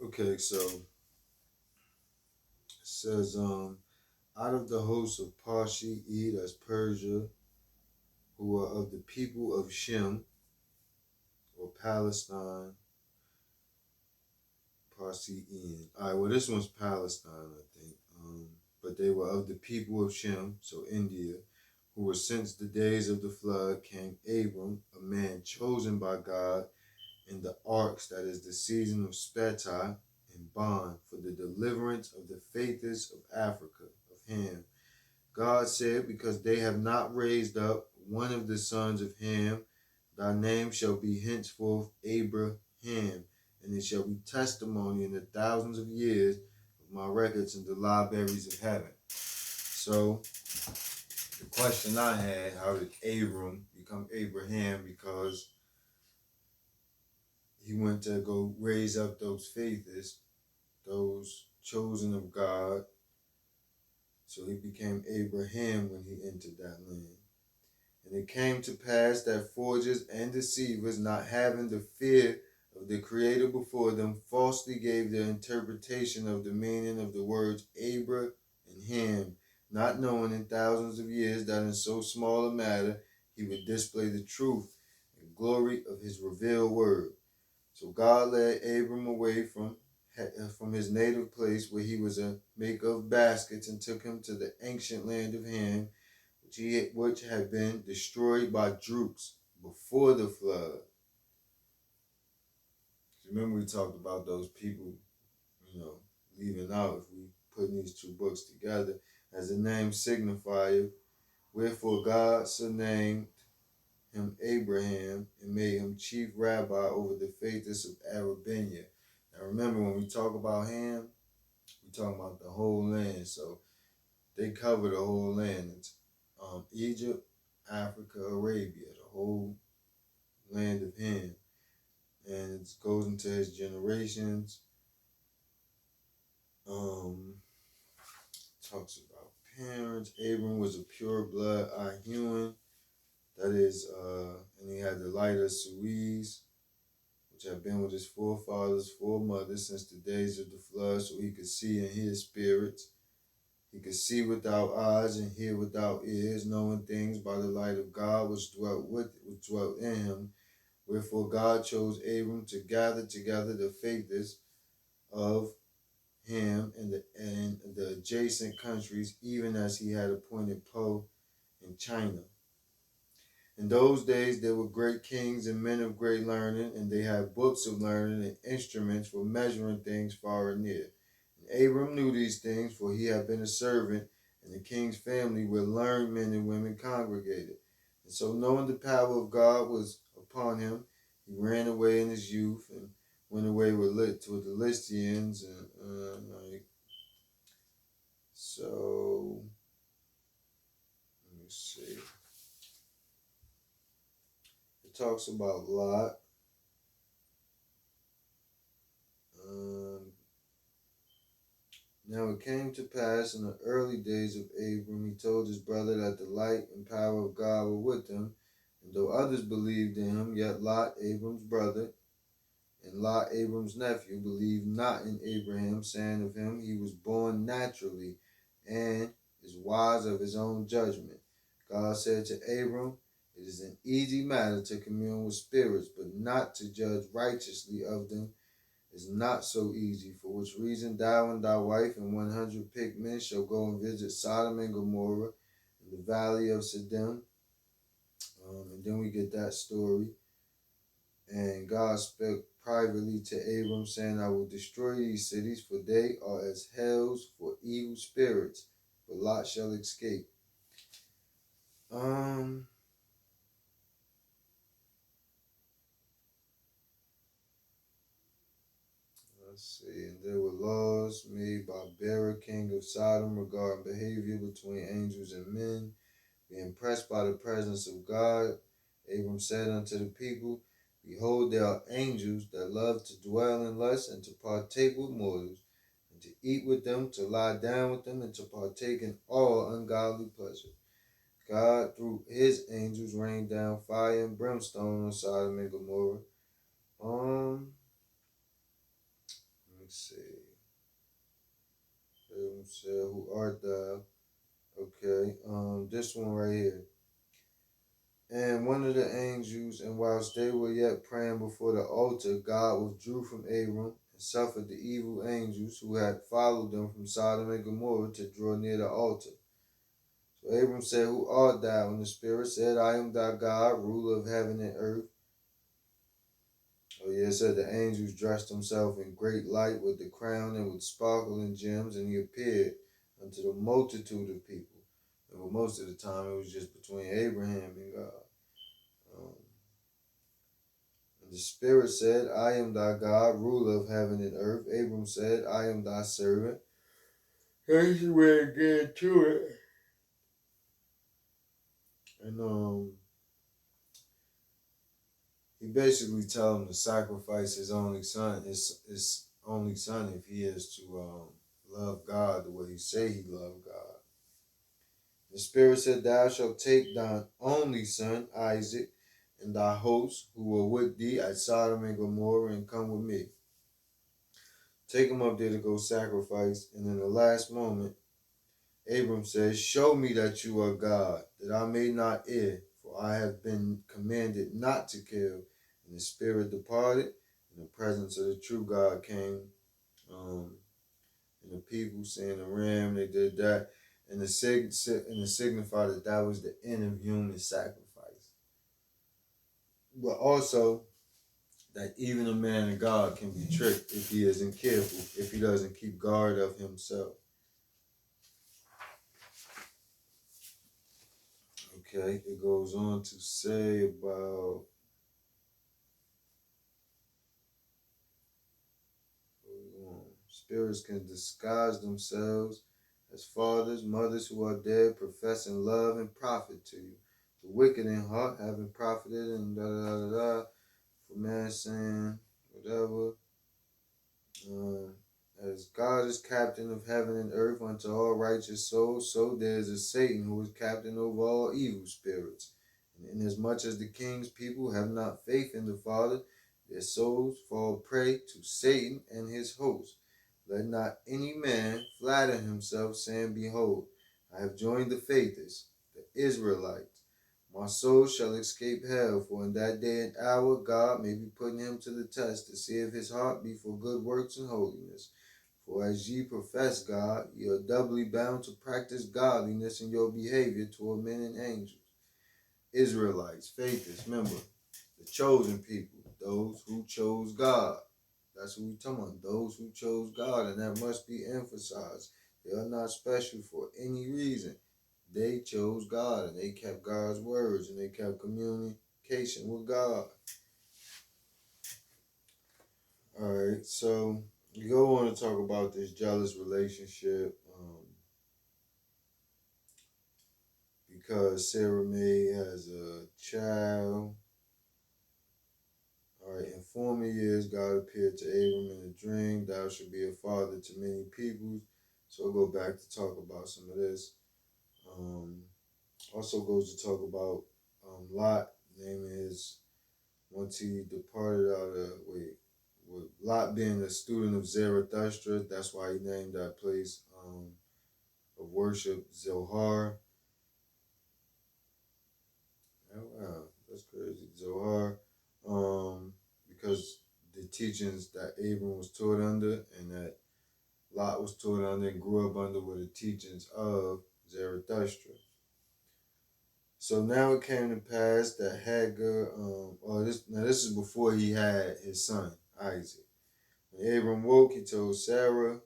Okay, so it says, out of the host of Parshi, that's Persia, who are of the people of Shem or Palestine, Parsi. All right, well, this one's Palestine, I think. But they were of the people of Shem, so India, who were since the days of the flood came Abram, a man chosen by God in the arks, that is the season of Speti and bond, for the deliverance of the faithless of Africa, of Ham. God said, because they have not raised up one of the sons of Ham, thy name shall be henceforth Abraham, and it shall be testimony in the thousands of years of my records in the libraries of heaven. So the question I had, how did Abram become Abraham? Because he went to go raise up those faithless, those chosen of God. So he became Abraham when he entered that land. And it came to pass that forgers and deceivers, not having the fear of the Creator before them, falsely gave their interpretation of the meaning of the words Abra and Ham, not knowing in thousands of years that in so small a matter he would display the truth and glory of his revealed word. So God led Abram away from his native place where he was a maker of baskets and took him to the ancient land of Ham, which had been destroyed by Droops before the flood. Remember we talked about those people, leaving out if we putting these two books together. As the name signifieth, wherefore God so named him Abraham and made him chief rabbi over the faiths of Arabia. Now remember, when we talk about Ham, we talk about the whole land. So they cover the whole land. It's Egypt, Africa, Arabia, the whole land of Ham. And it goes into his generations. Talks about parents. Abram was a pure blood Ahuan. That is, and he had the light of Suez, which had been with his forefathers, foremothers since the days of the flood, so he could see and hear spirits. He could see without eyes and hear without ears, knowing things by the light of God which dwelt in him. Wherefore God chose Abram to gather together the faithers of him and the adjacent countries, even as he had appointed Po in China. In those days there were great kings and men of great learning, and they had books of learning and instruments for measuring things far and near. And Abram knew these things, for he had been a servant in the king's family where learned men and women congregated. And so knowing the power of God was upon him, he ran away in his youth and went away with the Lystians so let me see. It talks about Lot. Now it came to pass in the early days of Abram, he told his brother that the light and power of God were with him, and though others believed in him, yet Lot, Abram's brother, and Lot, Abram's nephew, believed not in Abraham, saying of him, he was born naturally, and is wise of his own judgment. God said to Abram, it is an easy matter to commune with spirits, but not to judge righteously of them is not so easy, for which reason thou and thy wife and 100 picked men shall go and visit Sodom and Gomorrah in the valley of Siddim. And then we get that story. And God spoke privately to Abram, saying, I will destroy these cities, for they are as hells for evil spirits, but Lot shall escape. Let's see. And there were laws made by Bera, king of Sodom, regarding behavior between angels and men. Being pressed by the presence of God, Abram said unto the people, behold, there are angels that love to dwell in lust and to partake with mortals, and to eat with them, to lie down with them, and to partake in all ungodly pleasure. God, through his angels, rained down fire and brimstone on Sodom and Gomorrah. Let me see. Abram said, "Who art thou?" Okay, this one right here. And one of the angels, and whilst they were yet praying before the altar, God withdrew from Abram and suffered the evil angels who had followed them from Sodom and Gomorrah to draw near the altar. So Abram said, "Who art thou?" And the Spirit said, "I am thy God, ruler of heaven and earth." Oh yeah, it said the angels dressed himself in great light with the crown and with sparkling gems, and he appeared unto the multitude of people. But most of the time it was just between Abraham and God. And the Spirit said, "I am thy God, ruler of heaven and earth." Abram said, "I am thy servant." Here's the way again to it. And he basically told him to sacrifice his only son, his only son, if he is to love God the way he say he loved God. The Spirit said, "Thou shalt take thine only son, Isaac, and thy hosts who were with thee at Sodom and Gomorrah, and come with me. Take him up there to go sacrifice." And in the last moment, Abram says, "Show me that you are God, that I may not err, for I have been commanded not to kill." And the Spirit departed, and the presence of the true God came. And the people seeing the ram, they did that, and the signify that that was the end of human sacrifice. But also that even a man of God can be tricked if he isn't careful, if he doesn't keep guard of himself. Okay, it goes on to say about spirits can disguise themselves as fathers, mothers who are dead, professing love and profit to you. The wicked in heart having profited, and da da da da. For man saying whatever. As God is captain of heaven and earth unto all righteous souls, so there is a Satan who is captain over all evil spirits. And inasmuch as the king's people have not faith in the Father, their souls fall prey to Satan and his hosts. Let not any man flatter himself, saying, "Behold, I have joined the faithless, the Israelites. My soul shall escape hell, for in that day and hour God may be putting him to the test to see if his heart be for good works and holiness. For as ye profess God, ye are doubly bound to practice godliness in your behavior toward men and angels." Israelites, faithless, remember, the chosen people, those who chose God. That's what we're talking about, those who chose God, and that must be emphasized. They are not special for any reason. They chose God, and they kept God's words, and they kept communication with God. All right, so you go on to talk about this jealous relationship, because Sarah May has a child. All right, in former years, God appeared to Abram in a dream. "Thou shalt be a father to many peoples." So I'll go back to talk about some of this. Also goes to talk about Lot, naming his, once he departed out of, with Lot being a student of Zarathustra, that's why he named that place of worship Zohar. Oh, wow, that's crazy. Zohar. Because the teachings that Abram was taught under and that Lot was taught under and grew up under were the teachings of Zarathustra. So now it came to pass that Hagar, this is before he had his son, Isaac. When Abram woke, he told Sarah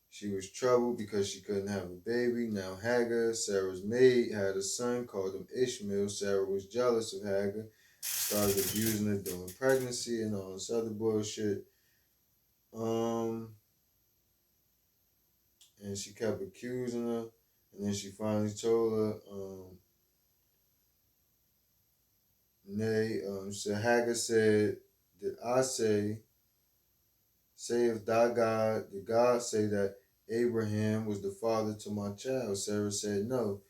she was troubled because she couldn't have a baby. Now Hagar, Sarah's maid, had a son, called him Ishmael. Sarah was jealous of Hagar, started abusing her during pregnancy and all this other bullshit. And she kept accusing her, and then she finally told her, so Hagar said, "Did I say if thy God, did God say that Abraham was the father to my child?" Sarah said, "No."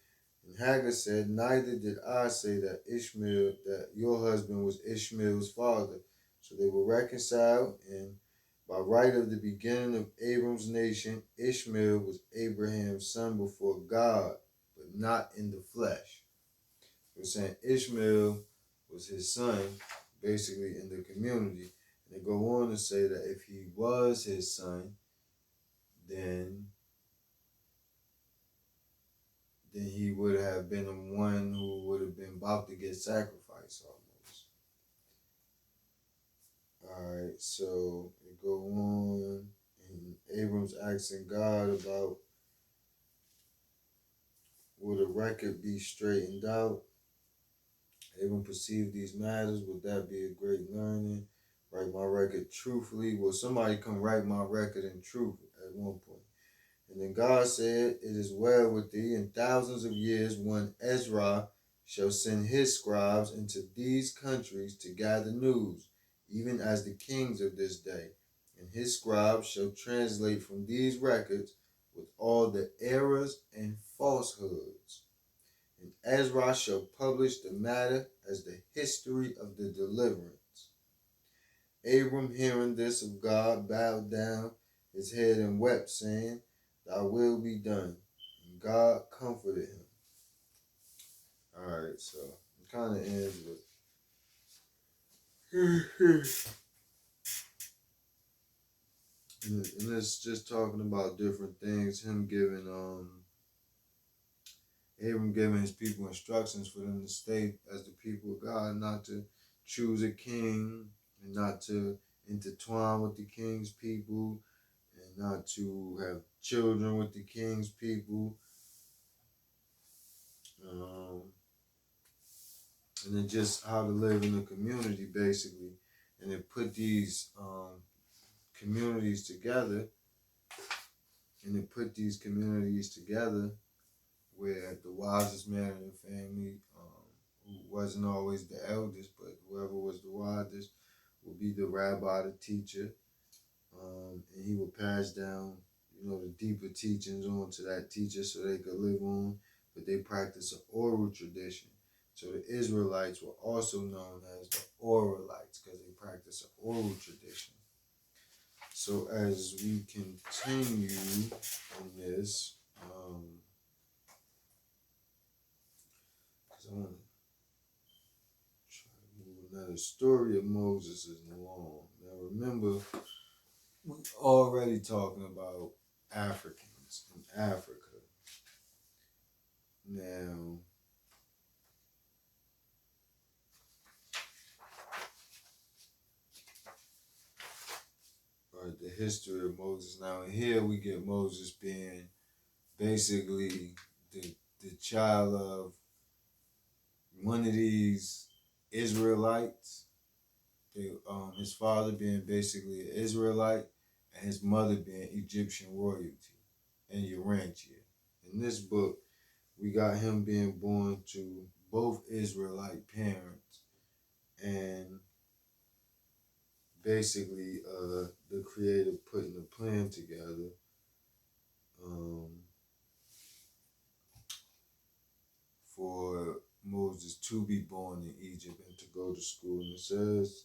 And Hagar said, "Neither did I say that that your husband was Ishmael's father." So they were reconciled, and By right of the beginning of Abram's nation, Ishmael was Abraham's son before God, but not in the flesh. We're saying Ishmael was his son, basically in the community. And they go on to say that if he was his son, then he would have been the one who would have been about to get sacrificed almost. Alright, so it go on, and Abram's asking God about will the record be straightened out? Abram perceived these matters. Would that be a great learning? Write my record truthfully. Will somebody come write my record in truth at one point? And then God said, it is well with thee. In thousands of years, one Ezra shall send his scribes into these countries to gather news, even as the kings of this day. And his scribes shall translate from these records with all the errors and falsehoods. And Ezra shall publish the matter as the history of the deliverance. Abram, hearing this of God, bowed down his head and wept, saying, Thy will be done. And God comforted him. Alright, so it kind of ends with and it's just talking about different things. Him giving Abram giving his people instructions for them to stay as the people of God, not to choose a king and not to intertwine with the king's people and not to have children with the king's people. And then just how to live in a community, basically. And then put these communities together. Where the wisest man in the family, who wasn't always the eldest, but whoever was the wisest, would be the rabbi, the teacher. And he would pass down, the deeper teachings on to that teacher so they could live on. But they practice an oral tradition. So the Israelites were also known as the Oralites because they practice an oral tradition. So as we continue in this, because I want to try to move. Now the story of Moses is long. Now remember, we're already talking about Africans in Africa. Now, right, the history of Moses. Now, here we get Moses being basically the child of one of these Israelites. His father being basically an Israelite, and his mother being Egyptian royalty and Urantia. In this book, we got him being born to both Israelite parents, and basically the creator putting a plan together for Moses to be born in Egypt and to go to school. And it says,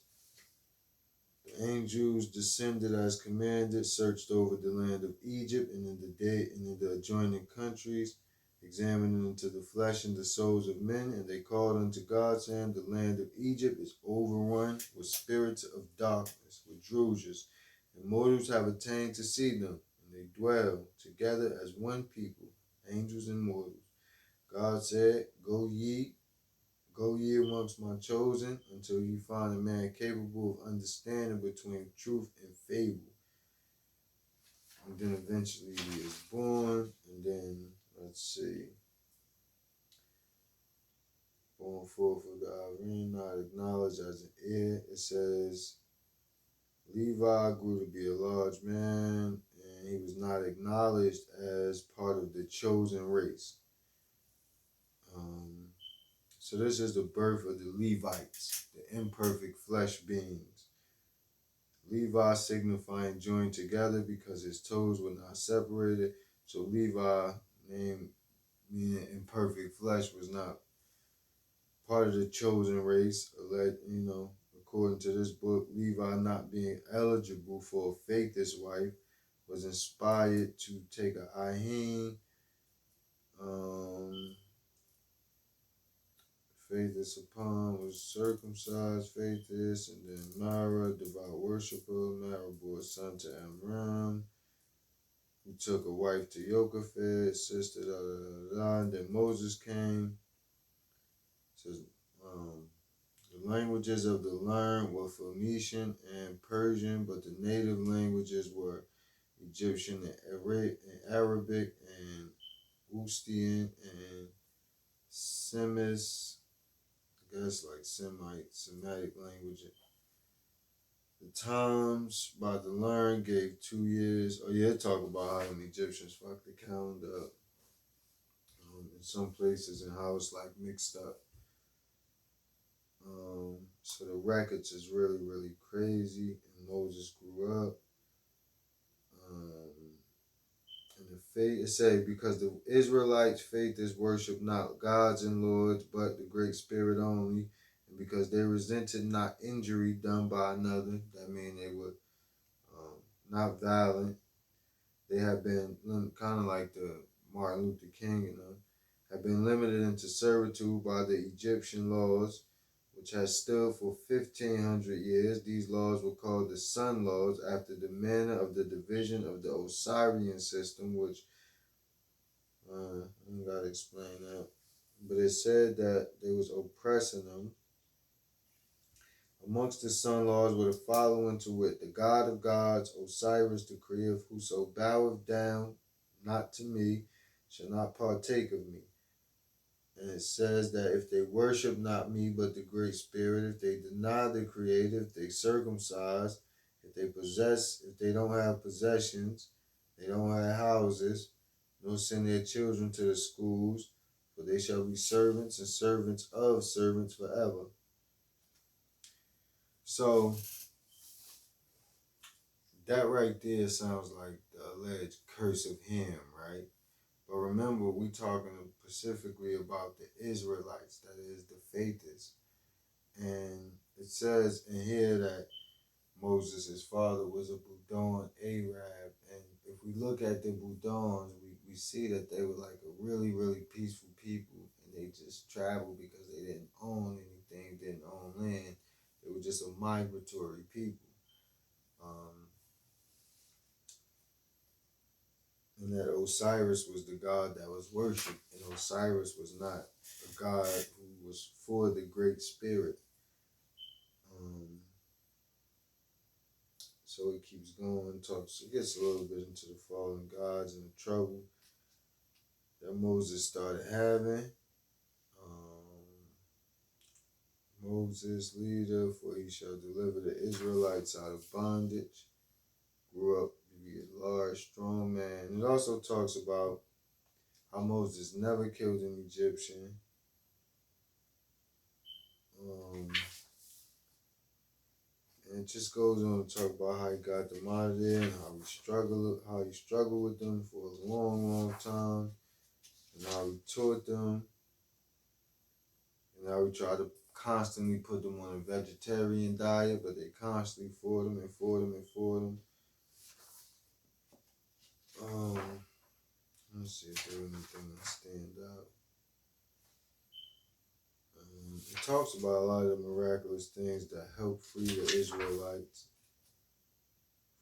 the angels descended as commanded, searched over the land of Egypt and in the adjoining countries, examining into the flesh and the souls of men, and they called unto God, saying, the land of Egypt is overrun with spirits of darkness, with drugers, and mortals have attained to see them, and they dwell together as one people, angels and mortals. God said, Go ye amongst my chosen until you find a man capable of understanding between truth and fable. And then eventually he is born, and then, let's see, born forth of the Irene, not acknowledged as an heir. It says, Levi grew to be a large man, and he was not acknowledged as part of the chosen race. So this is the birth of the Levites, the imperfect flesh beings. Levi signifying joined together because his toes were not separated. So Levi, name meaning imperfect flesh, was not part of the chosen race, according to this book, Levi not being eligible for a faithless wife was inspired to take a ahin, faithless upon was circumcised, faithless, and then Mara, devout worshiper. Mara bore a son to Amram, who took a wife to Yochebed, sister, and then Moses came. It says, the languages of the learned were Phoenician and Persian, but the native languages were Egyptian and Arabic and Ustian and Semitic, I guess like Semitic language. The times by the learned gave 2 years. Oh yeah, talk about how the Egyptians fucked the calendar up in some places and how it's like mixed up. So the records is really, really crazy. And Moses grew up. And the faith, it say, because the Israelites' faith is worship not gods and lords, but the Great Spirit only. And because they resented not injury done by another, that means they were not violent. They have been kind of like the Martin Luther King, have been limited into servitude by the Egyptian laws, which has stood for 1,500 years. These laws were called the Sun Laws after the manner of the division of the Osirian system, which I gotta explain that. But it said that they was oppressing them. Amongst the Sun Laws were the following, to wit, the God of gods, Osiris, the creator, whoso boweth down not to me, shall not partake of me. And it says that if they worship not me, but the Great Spirit, if they deny the Creator, if they circumcise, if they don't have possessions, they don't have houses, nor send their children to the schools, for they shall be servants and servants of servants forever. So that right there sounds like the alleged curse of Ham, right? But remember, we talking specifically about the Israelites, that is the faithists. And it says in here that Moses' father was a Budon Arab. And if we look at the Budons, we see that they were like a really, really peaceful people. And they just traveled because they didn't own anything, didn't own land. They were just a migratory people. And that Osiris was the god that was worshipped. And Osiris was not a god who was for the Great Spirit. So it keeps going, it gets a little bit into the fallen gods and the trouble that Moses started having. Moses, leader, for he shall deliver the Israelites out of bondage. Grew up to be a large, strong man. It also talks about how Moses never killed an Egyptian. And it just goes on to talk about how he got them out of there and how he struggled with them for a long, long time, and how he taught them, and how he tried to constantly put them on a vegetarian diet, but they constantly fought him and fought him and fought him. Let's see if there's anything that stand out. It talks about a lot of the miraculous things that helped free the Israelites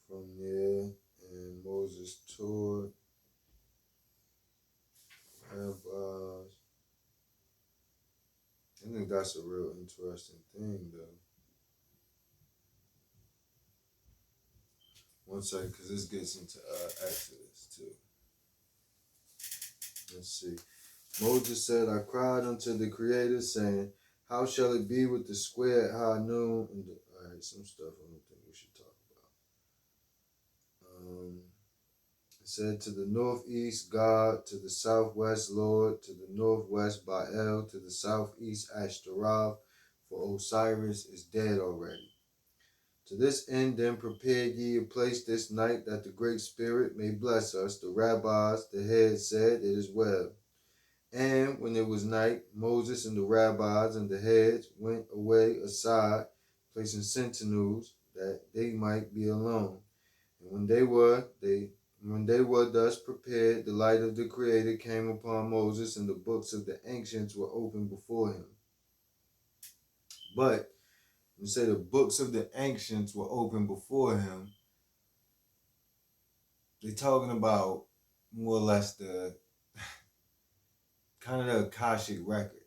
from there, and Moses taught rabbis. I think that's a real interesting thing, though. One second, because this gets into Exodus, too. Let's see. Moses said, I cried unto the Creator, saying, how shall it be with the square at high noon? All right, some stuff I don't think we should talk about. It said, to the northeast, God, to the southwest, Lord, to the northwest, Baal, to the southeast, Ashtaroth, for Osiris is dead already. To this end, then prepare ye a place this night, that the Great Spirit may bless us. The rabbis, the heads, said, it is well. And when it was night, Moses and the rabbis and the heads went away aside placing sentinels that they might be alone. And when they were thus prepared, the light of the Creator came upon Moses, and the books of the ancients were opened before him. But when you say the books of the ancients were opened before him, they're talking about more or less the kind of the Akashic records.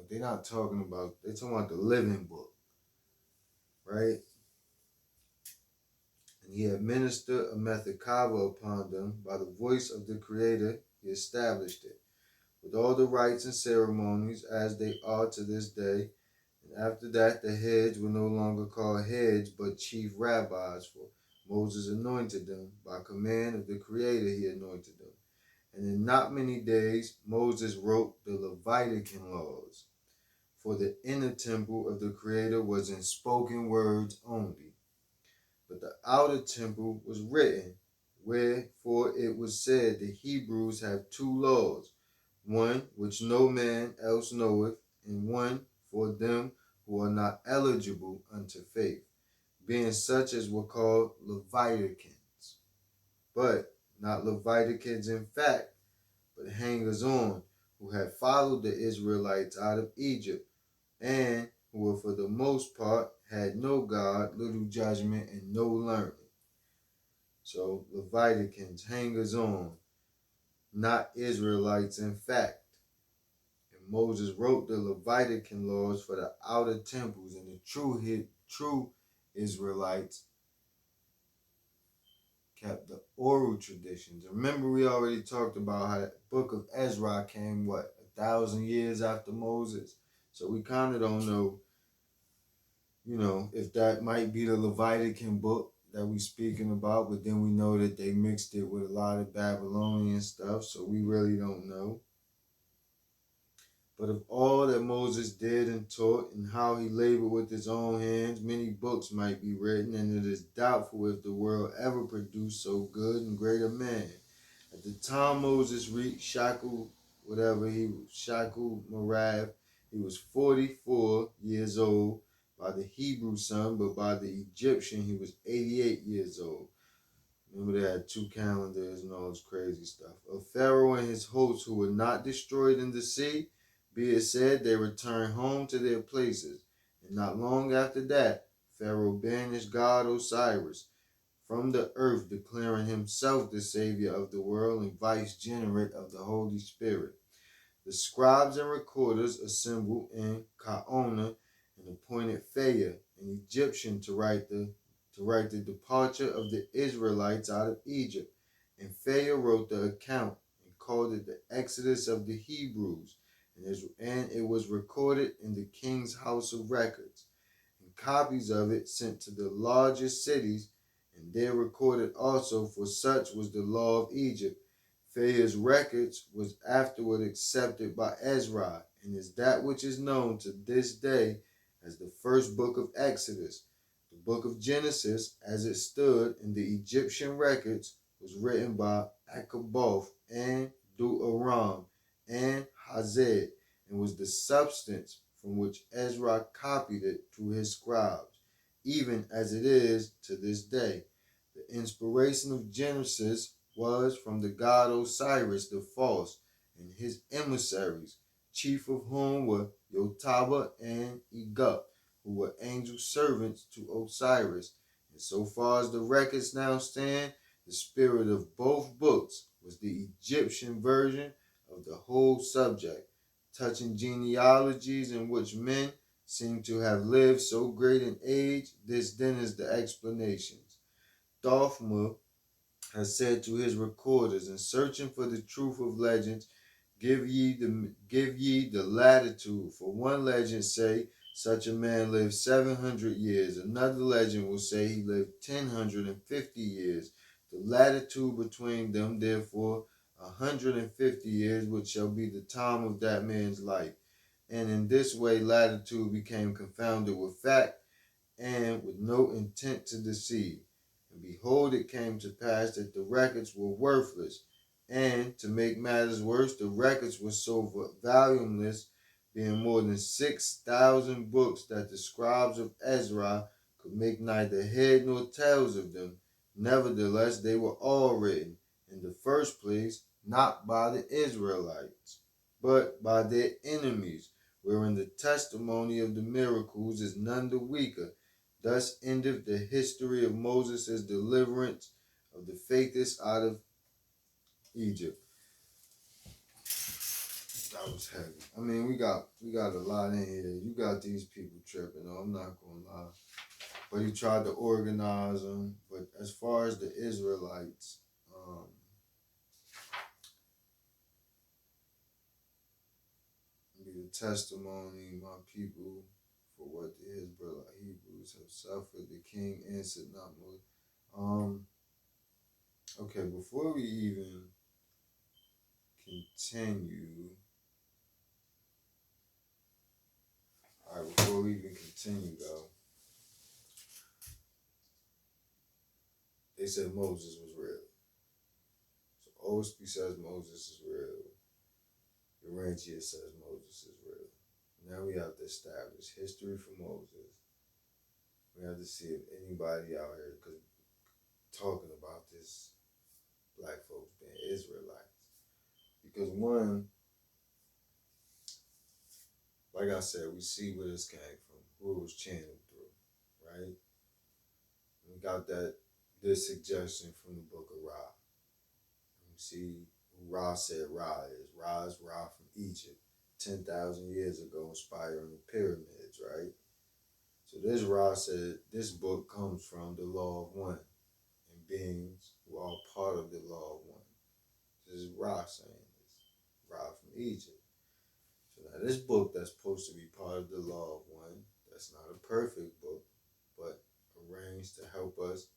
They're not talking about, they're talking about the living book, right? And he administered a method kava upon them. By the voice of the Creator, he established it, with all the rites and ceremonies as they are to this day. And after that, the heads were no longer called heads, but chief rabbis, for Moses anointed them. By command of the Creator, he anointed them. And in not many days, Moses wrote the Levitic laws. For the inner temple of the Creator was in spoken words only, but the outer temple was written, wherefore it was said, the Hebrews have two laws, one which no man else knoweth, and one for them who are not eligible unto faith, being such as were called Leviticans, but not Leviticans in fact, but hangers on, who had followed the Israelites out of Egypt, and who were for the most part had no God, little judgment, and no learning. So Leviticans, hangers on, not Israelites in fact. And Moses wrote the Levitican laws for the outer temples, and the true Israelites kept the oral traditions. Remember, we already talked about how the book of Ezra came, 1,000 years after Moses? So we kind of don't know, if that might be the Levitican book that we speaking about, but then we know that they mixed it with a lot of Babylonian stuff, so we really don't know. But of all that Moses did and taught, and how he labored with his own hands, many books might be written, and it is doubtful if the world ever produced so good and great a man. At the time Moses reached Shaku Marav, he was 44 years old by the Hebrew son, but by the Egyptian he was 88 years old. Remember, they had two calendars and all this crazy stuff. Of Pharaoh and his hosts who were not destroyed in the sea, be it said, they returned home to their places. And not long after that, Pharaoh banished God Osiris from the earth, declaring himself the Savior of the world and vicegerent of the Holy Spirit. The scribes and recorders assembled in Kaona and appointed Phaya, an Egyptian, to write the departure of the Israelites out of Egypt. And Phaya wrote the account and called it the Exodus of the Hebrews, and it was recorded in the king's house of records, and copies of it sent to the largest cities, and there recorded also, for such was the law of Egypt. Phaya's records was afterward accepted by Ezra, and is that which is known to this day as the first book of Exodus. The book of Genesis, as it stood in the Egyptian records, was written by Akaboth and Du-Aram and Hazed, and was the substance from which Ezra copied it through his scribes, even as it is to this day. The inspiration of Genesis was from the god Osiris the False and his emissaries, chief of whom were Yotaba and Egup, who were angel servants to Osiris. And so far as the records now stand, the spirit of both books was the Egyptian version of the whole subject, touching genealogies in which men seem to have lived so great an age. This then is the explanations. Thothma has said to his recorders, in searching for the truth of legends, give ye the latitude. For one legend say such a man lived 700 years. Another legend will say he lived 1,050 years. The latitude between them, therefore, 150 years, which shall be the time of that man's life. And in this way latitude became confounded with fact, and with no intent to deceive. And behold, it came to pass that the records were worthless. And to make matters worse, the records were so voluminous being more than 6,000 books that the scribes of Ezra could make neither head nor tails of them. Nevertheless, they were all written, in the first place, not by the Israelites, but by their enemies, wherein the testimony of the miracles is none the weaker. Thus endeth the history of Moses' deliverance of the faithless out of Egypt. That was heavy. I mean, we got a lot in here. You got these people tripping. I'm not gonna lie. But he tried to organize them. But as far as the Israelites, the testimony, my people, for what the Israelite Hebrews have suffered, the king answered not more. Okay, before we even continue, though, they said Moses was real. So Osby says Moses is real. Urantia says Moses is real. Now we have to establish history for Moses. We have to see if anybody out here could talking about this black folks being Israelites. Because one, like I said, we see where this came from, who it was channeled through, right? We got this suggestion from the book of Ra. We see who Ra said Ra is. Ra is Ra from Egypt, 10,000 years ago, inspiring the pyramids, right? So this Ra said this book comes from the law of one and beings who are part of the law of one. This is Ra saying this. Ra from Egypt. So now this book that's supposed to be part of the law of one, that's not a perfect book, but arranged to help us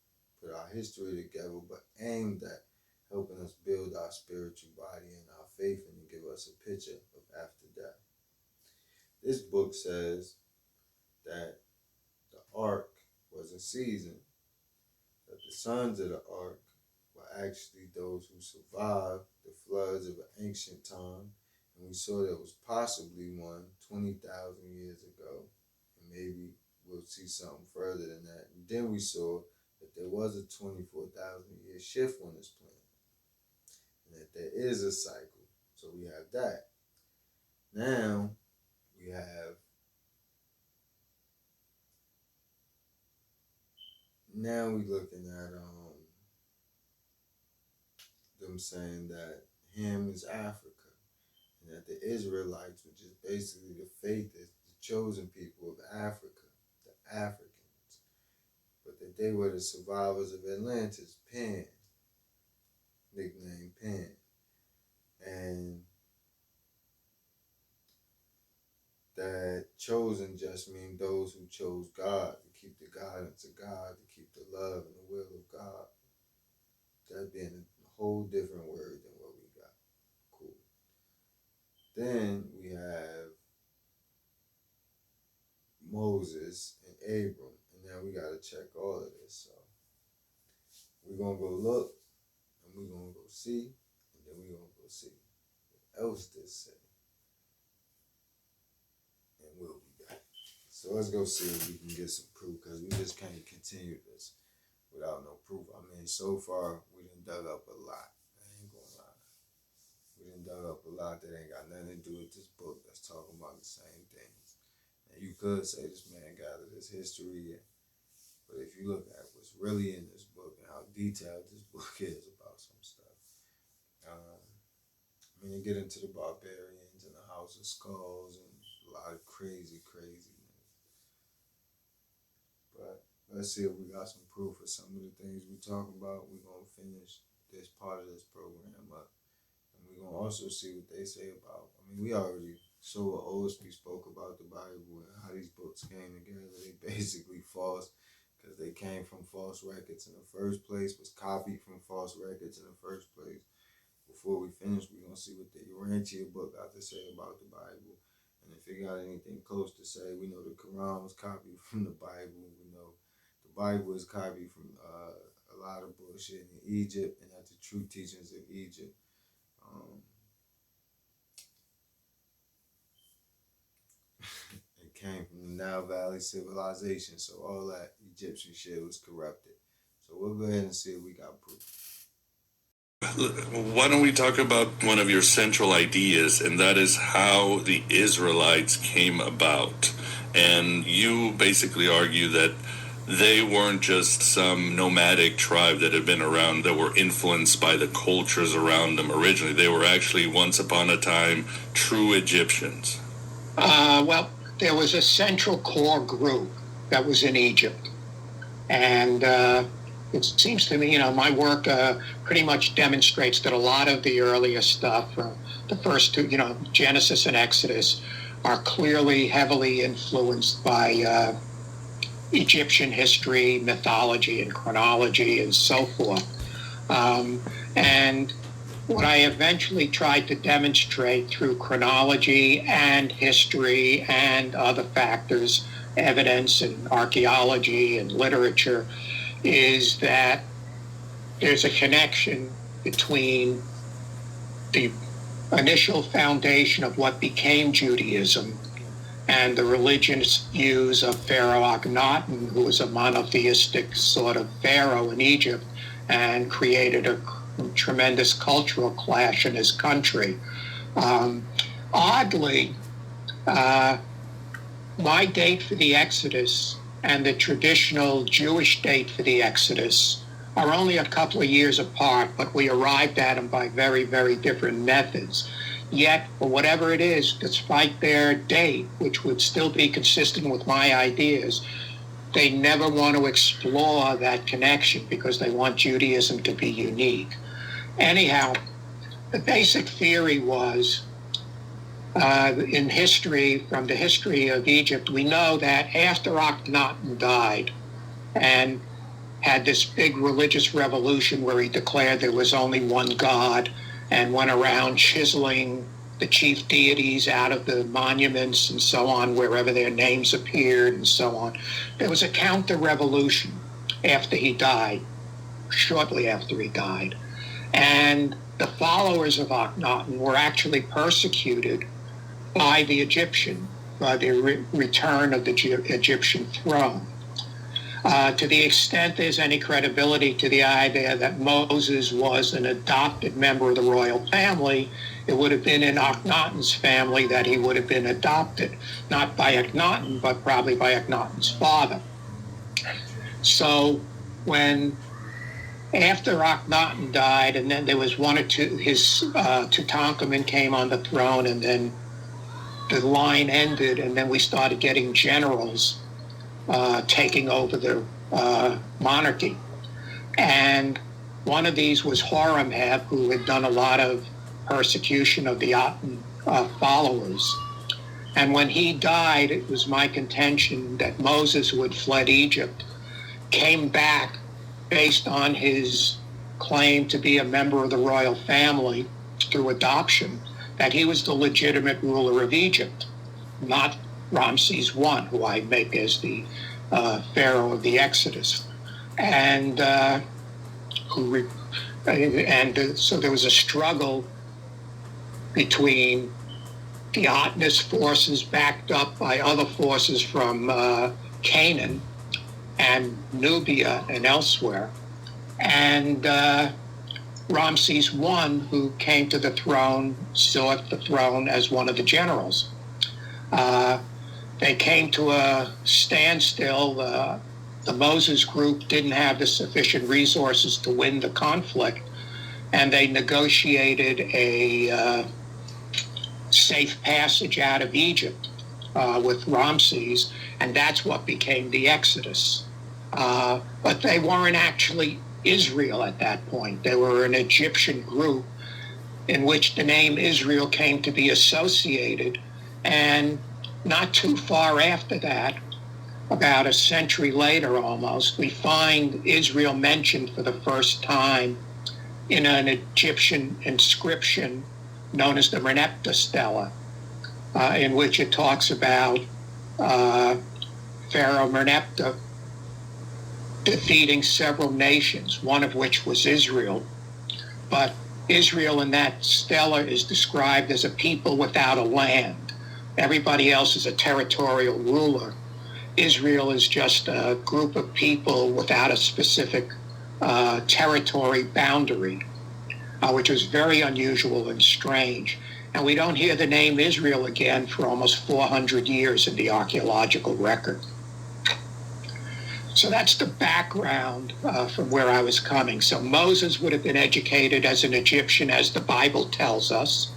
put our history together, but aimed at helping us build our spiritual body and our faith and to give us a picture of after death. This book says that the ark was a season, that the sons of the ark were actually those who survived the floods of an ancient time, and we saw there was possibly one 20,000 years ago, and maybe we'll see something further than that. And then we saw that there was a 24,000 year shift on this planet, and that there is a cycle. So we have that. Now we're looking at them saying that Ham is Africa, and that the Israelites, which is basically the faith, is the chosen people of Africa, the Africans, but that they were the survivors of Atlantis, Pan, nicknamed Pan, and that chosen just mean those who chose God, to keep the guidance of God, to keep the love and the will of God. That being a whole different word than what we got. Cool. Then we have Moses and Abram, and now we got to check all of this. So we're going to go look, and we're going to go see, and then we're going to go see what else this say. And we'll be back. So let's go see if we can get some proof, because we just can't continue this without no proof. I mean, so far, we done dug up a lot. I ain't gonna lie. We done dug up a lot that ain't got nothing to do with this book that's talking about the same things. And you could say this man gathered his history, but if you look at what's really in this book and how detailed this book is about some stuff, I mean, you get into the barbarians and the House of Skulls and a lot of craziness. But let's see if we got some proof of some of the things we talk about. We're going to finish this part of this program up. And we're going to also see what they say about, I mean, we already saw what Osby spoke about the Bible and how these books came together. They basically false, because they came from false records in the first place, was copied from false records in the first place. Before we finish, we're going to see what the Urantia book got to say about the Bible. And if it got anything close to say, we know the Quran was copied from the Bible. We know the Bible is copied from a lot of bullshit in Egypt, and that's the true teachings of Egypt. came from the Nile Valley civilization. So all that Egyptian shit was corrupted. So we'll go ahead and see if we got proof. Why don't we talk about one of your central ideas, and that is how the Israelites came about. And you basically argue that they weren't just some nomadic tribe that had been around that were influenced by the cultures around them originally. They were actually, once upon a time, true Egyptians. Well, there was a central core group that was in Egypt. And it seems to me, my work pretty much demonstrates that a lot of the earlier stuff, the first two, Genesis and Exodus, are clearly heavily influenced by Egyptian history, mythology, and chronology, and so forth. And what I eventually tried to demonstrate through chronology and history and other factors, evidence and archaeology and literature, is that there's a connection between the initial foundation of what became Judaism and the religious views of Pharaoh Akhenaten, who was a monotheistic sort of pharaoh in Egypt and created a tremendous cultural clash in his country. Oddly, my date for the Exodus and the traditional Jewish date for the Exodus are only a couple of years apart, but we arrived at them by very, very different methods. Yet, for whatever it is, despite their date, which would still be consistent with my ideas, they never want to explore that connection because they want Judaism to be unique. Anyhow, the basic theory was, in history, from the history of Egypt, we know that after Akhenaten died and had this big religious revolution where he declared there was only one God and went around chiseling the chief deities out of the monuments and so on, wherever their names appeared and so on. There was a counter-revolution after he died, shortly after he died. And the followers of Akhenaten were actually persecuted by the Egyptian, by the return of the Egyptian throne. To the extent there's any credibility to the idea that Moses was an adopted member of the royal family, it would have been in Akhenaten's family that he would have been adopted, not by Akhenaten, but probably by Akhenaten's father. So after Akhenaten died, and then there was one or two, his Tutankhamun came on the throne, and then the line ended, and then we started getting generals taking over the monarchy. And one of these was Horemheb, who had done a lot of persecution of the Aten followers. And when he died, it was my contention that Moses, who had fled Egypt, came back based on his claim to be a member of the royal family through adoption, that he was the legitimate ruler of Egypt, not Ramses I, who I make as the pharaoh of the Exodus. And so there was a struggle between the Atenist forces backed up by other forces from Canaan and Nubia and elsewhere, and Ramses I, who came to the throne, sought the throne as one of the generals. They came to a standstill. The Moses group didn't have the sufficient resources to win the conflict, and they negotiated a safe passage out of Egypt with Ramses, and that's what became the Exodus. But they weren't actually Israel at that point. They were an Egyptian group in which the name Israel came to be associated, and not too far after that, about a century later almost, we find Israel mentioned for the first time in an Egyptian inscription known as the Merneptah Stela, in which it talks about Pharaoh Merneptah defeating several nations, one of which was Israel. But Israel in that stela is described as a people without a land, Everybody else is a territorial ruler. Israel is just a group of people without a specific territory boundary, which is very unusual and strange. And we don't hear the name Israel again for almost 400 years in the archaeological record. So that's the background from where I was coming. So Moses would have been educated as an Egyptian, as the Bible tells us.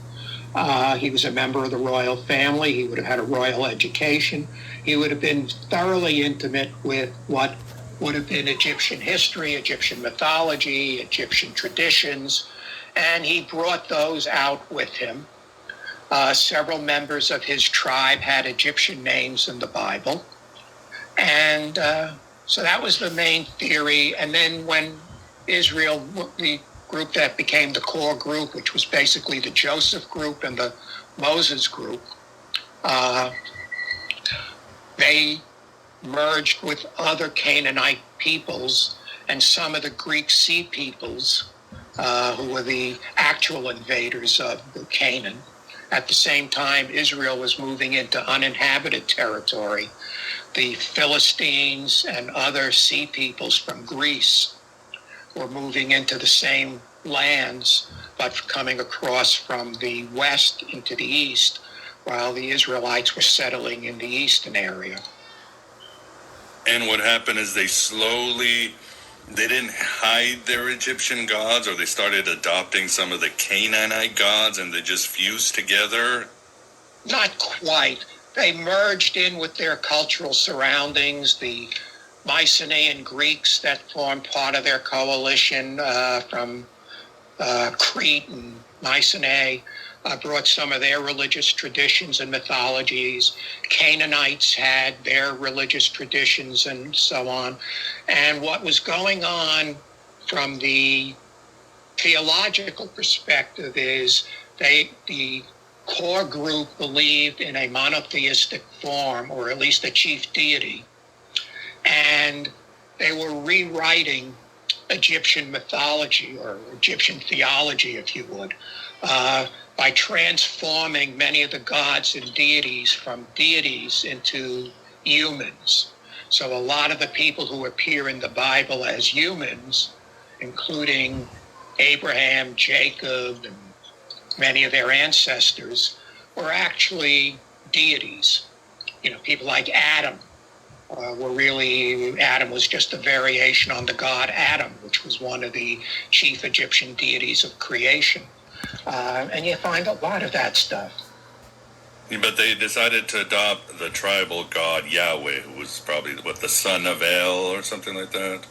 He was a member of the royal family. He would have had a royal education. He would have been thoroughly intimate with what would have been Egyptian history, Egyptian mythology, Egyptian traditions, and he brought those out with him. Several members of his tribe had Egyptian names in the Bible. And so that was the main theory. And then when Israel, the group that became the core group, which was basically the Joseph group and the Moses group, they merged with other Canaanite peoples and some of the Greek Sea peoples, who were the actual invaders of Canaan. At the same time, Israel was moving into uninhabited territory. The Philistines and other sea peoples from Greece were moving into the same lands, but coming across from the west into the east, while the Israelites were settling in the eastern area. And what happened is they didn't hide their Egyptian gods, or they started adopting some of the Canaanite gods and they just fused together? Not quite. They merged in with their cultural surroundings. The Mycenaean Greeks that formed part of their coalition from Crete and Mycenae brought some of their religious traditions and mythologies. Canaanites had their religious traditions and so on. And what was going on from the theological perspective is the core group believed in a monotheistic form, or at least a chief deity, and they were rewriting Egyptian mythology, or Egyptian theology, if you would, by transforming many of the gods and deities from deities into humans. So a lot of the people who appear in the Bible as humans, including Abraham, Jacob, and many of their ancestors, were actually deities. You know, people like Adam Adam was just a variation on the god Adam, which was one of the chief Egyptian deities of creation. And you find a lot of that stuff. But they decided to adopt the tribal god Yahweh, who was probably, the son of El or something like that?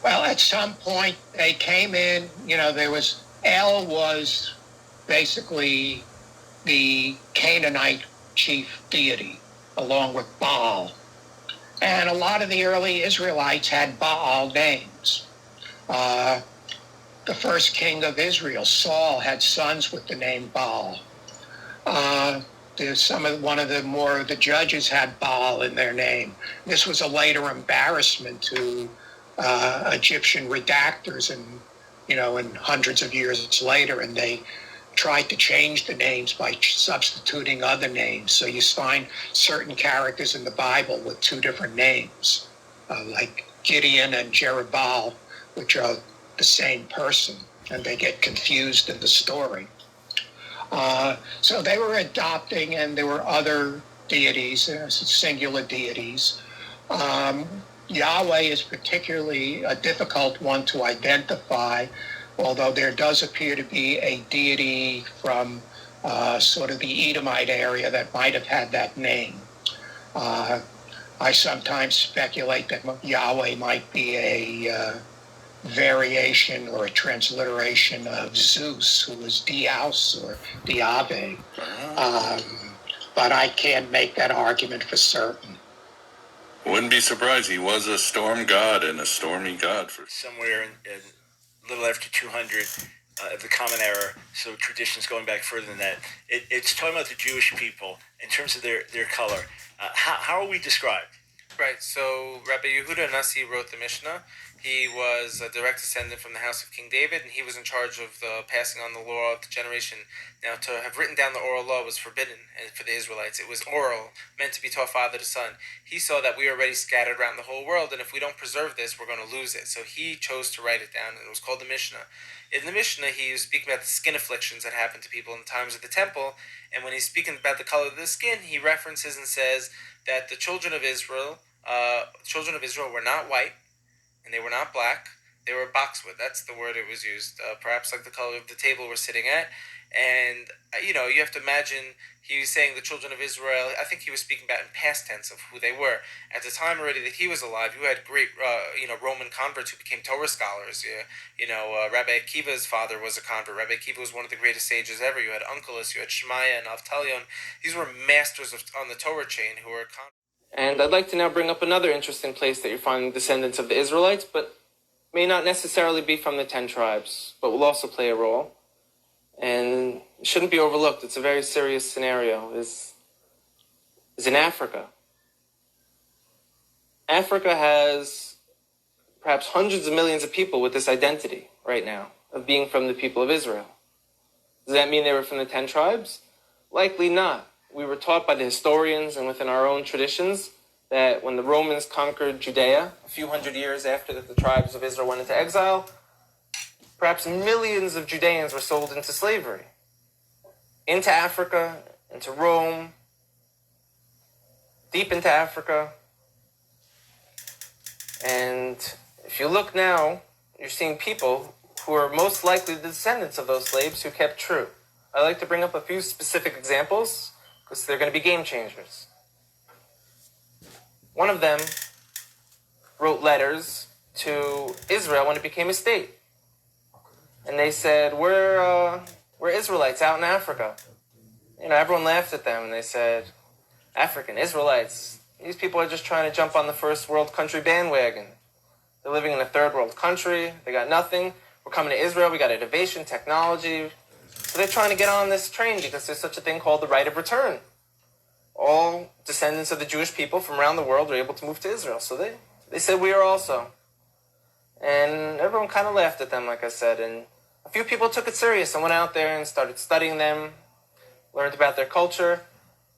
Well, at some point they came in, El was basically the Canaanite chief deity, along with Baal. And a lot of the early Israelites had Baal names. The first king of Israel, Saul, had sons with the name Baal. One of the judges had Baal in their name. This was a later embarrassment to Egyptian redactors, and hundreds of years later, and they tried to change the names by substituting other names. So you find certain characters in the Bible with two different names, like Gideon and Jerubbaal, which are the same person, and they get confused in the story. So they were adopting, and there were other deities, singular deities. Yahweh is particularly a difficult one to identify, although there does appear to be a deity from sort of the Edomite area that might have had that name. I sometimes speculate that Yahweh might be a variation or a transliteration of Zeus, who was Dios or Diabe. But I can't make that argument for certain. Wouldn't be surprised. He was a storm god and a stormy god for somewhere in a little after 200 of the Common Era, so traditions going back further than that. It's talking about the Jewish people in terms of their color. How are we described? Right, so Rabbi Yehuda Nasi wrote the Mishnah. He was a direct descendant from the house of King David, and he was in charge of passing on the law of the generation. Now, to have written down the oral law was forbidden for the Israelites. It was oral, meant to be taught father to son. He saw that we are already scattered around the whole world, and if we don't preserve this, we're going to lose it. So he chose to write it down, and it was called the Mishnah. In the Mishnah, he was speaking about the skin afflictions that happened to people in the times of the temple, and when he's speaking about the color of the skin, he references and says that the children of Israel were not white, and they were not black. They were boxwood. That's the word it was used. Perhaps like the color of the table we're sitting at. And, you have to imagine he was saying the children of Israel. I think he was speaking about in past tense of who they were. At the time already that he was alive, you had great, Roman converts who became Torah scholars. Rabbi Akiva's father was a convert. Rabbi Akiva was one of the greatest sages ever. You had Onkelos, you had Shemaiah and Avtalion. These were masters on the Torah chain who were converts. And I'd like to now bring up another interesting place that you're finding descendants of the Israelites, but may not necessarily be from the 10 tribes, but will also play a role. And it shouldn't be overlooked. It's a very serious scenario, is in Africa. Africa has perhaps hundreds of millions of people with this identity right now of being from the people of Israel. Does that mean they were from the 10 tribes? Likely not. We were taught by the historians and within our own traditions that when the Romans conquered Judea, a few hundred years after that the tribes of Israel went into exile, perhaps millions of Judeans were sold into slavery, into Africa, into Rome, deep into Africa. And if you look now, you're seeing people who are most likely the descendants of those slaves who kept true. I'd like to bring up a few specific examples because they're going to be game changers. One of them wrote letters to Israel when it became a state. And they said, we're Israelites out in Africa. Everyone laughed at them and they said, African Israelites, these people are just trying to jump on the first world country bandwagon. They're living in a third world country. They got nothing. We're coming to Israel. We got innovation, technology. So they're trying to get on this train because there's such a thing called the right of return. All descendants of the Jewish people from around the world are able to move to Israel. So they said we are also. And everyone kind of laughed at them, like I said. And a few people took it serious and went out there and started studying them, learned about their culture.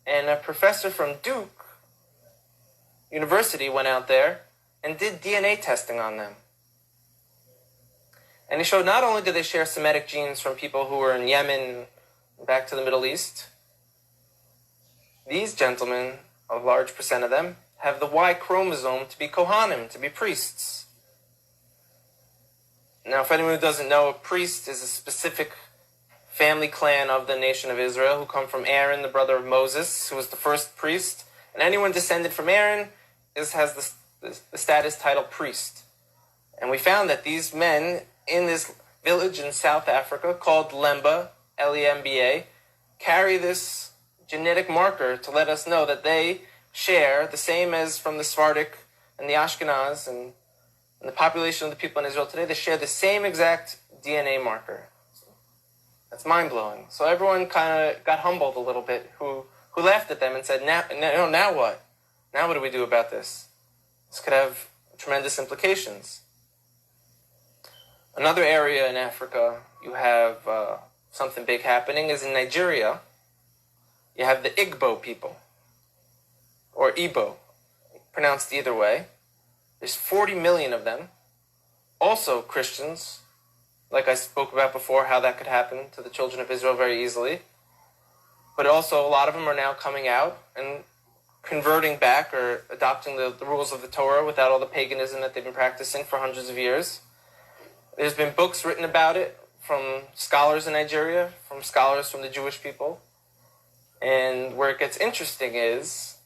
And a professor from Duke University went out there and did DNA testing on them. And he showed not only did they share Semitic genes from people who were in Yemen back to the Middle East, these gentlemen, a large percent of them, have the Y chromosome to be Kohanim, to be priests. Now, if anyone who doesn't know, a priest is a specific family clan of the nation of Israel who come from Aaron, the brother of Moses, who was the first priest. And anyone descended from Aaron has the status title priest. And we found that these men in this village in South Africa called Lemba, Lemba, carry this genetic marker to let us know that they share the same as from the Sephardic and the Ashkenaz and the population of the people in Israel today. They share the same exact DNA marker. That's mind-blowing. So everyone kind of got humbled a little bit who laughed at them and said, now what? Now what do we do about this? This could have tremendous implications. Another area in Africa you have something big happening is in Nigeria. You have the Igbo people, or Igbo, pronounced either way. There's 40 million of them, also Christians, like I spoke about before, how that could happen to the children of Israel very easily. But also a lot of them are now coming out and converting back or adopting the rules of the Torah without all the paganism that they've been practicing for hundreds of years. There's been books written about it from scholars in Nigeria, from scholars from the Jewish people. And where it gets interesting is,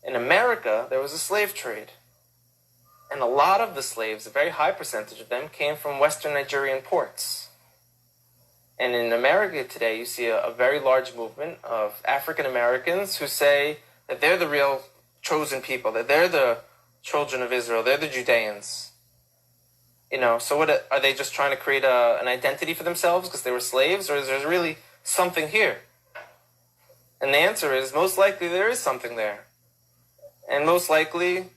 in America, there was a slave trade. And a lot of the slaves, a very high percentage of them, came from Western Nigerian ports. And in America today, you see a very large movement of African Americans who say that they're the real chosen people, that they're the children of Israel, they're the Judeans. So what are they just trying to create an identity for themselves because they were slaves, or is there really something here? And the answer is, most likely there is something there. And most likely,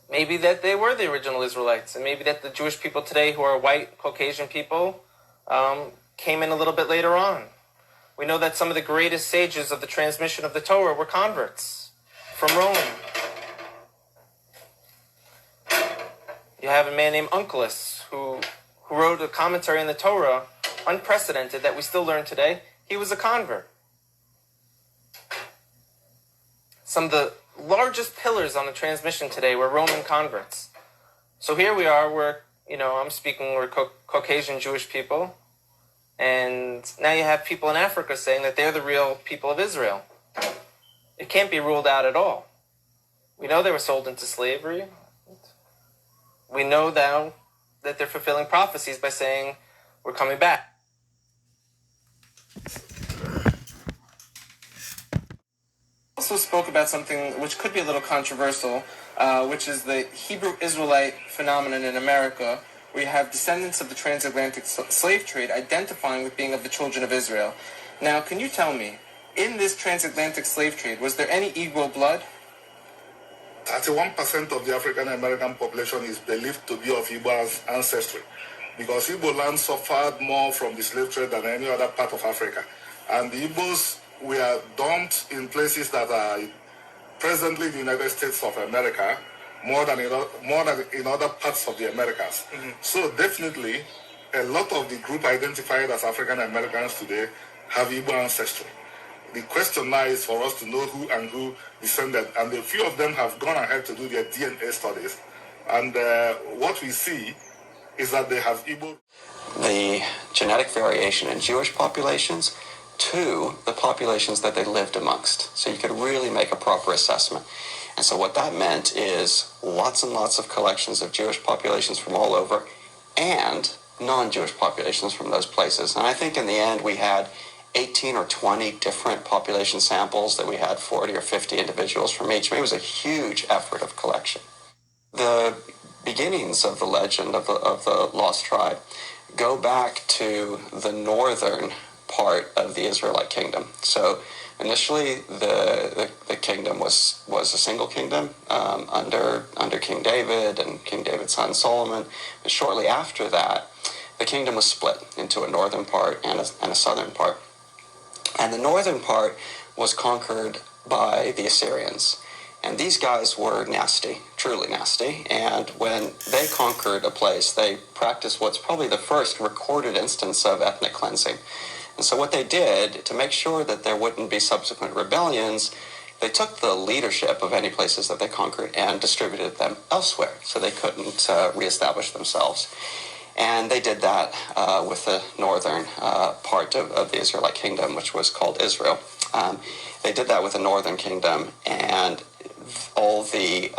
maybe that they were the original Israelites, and maybe that the Jewish people today who are white, Caucasian people came in a little bit later on. We know that some of the greatest sages of the transmission of the Torah were converts from Rome. You have a man named Onkelos who wrote a commentary on the Torah, unprecedented, that we still learn today. He was a convert. Some of the largest pillars on the transmission today were Roman converts. So here we are, we're Caucasian Jewish people, and now you have people in Africa saying that they're the real people of Israel. It can't be ruled out at all. We know they were sold into slavery. We know now that they're fulfilling prophecies by saying, we're coming back. Also spoke about something which could be a little controversial, which is the Hebrew Israelite phenomenon in America, where you have descendants of the transatlantic slave trade identifying with being of the children of Israel. Now, can you tell me, in this transatlantic slave trade, was there any Igbo blood? 31% of the African American population is believed to be of Igbo ancestry, because Igbo land suffered more from the slave trade than any other part of Africa. And the Igbos were dumped in places that are presently the United States of America, more than in other parts of the Americas. Mm-hmm. So definitely, a lot of the group identified as African Americans today have Igbo ancestry. The question now is for us to know who descended, and a few of them have gone ahead to do their DNA studies, and what we see is that they have Igbo. The genetic variation in Jewish populations to the populations that they lived amongst. So you could really make a proper assessment. And so what that meant is lots and lots of collections of Jewish populations from all over and non-Jewish populations from those places. And I think in the end we had 18 or 20 different population samples that we had 40 or 50 individuals from each. I mean, it was a huge effort of collection. The beginnings of the legend of the Lost Tribe go back to the northern part of the Israelite kingdom. So initially the kingdom was a single kingdom under King David and King David's son Solomon. But shortly after that, the kingdom was split into a northern part and a southern part. And the northern part was conquered by the Assyrians. And these guys were nasty, truly nasty. And when they conquered a place, they practiced what's probably the first recorded instance of ethnic cleansing. And so what they did, to make sure that there wouldn't be subsequent rebellions, they took the leadership of any places that they conquered and distributed them elsewhere, so they couldn't reestablish themselves. And they did that with the northern part of the Israelite kingdom, which was called Israel. They did that with the northern kingdom, and all the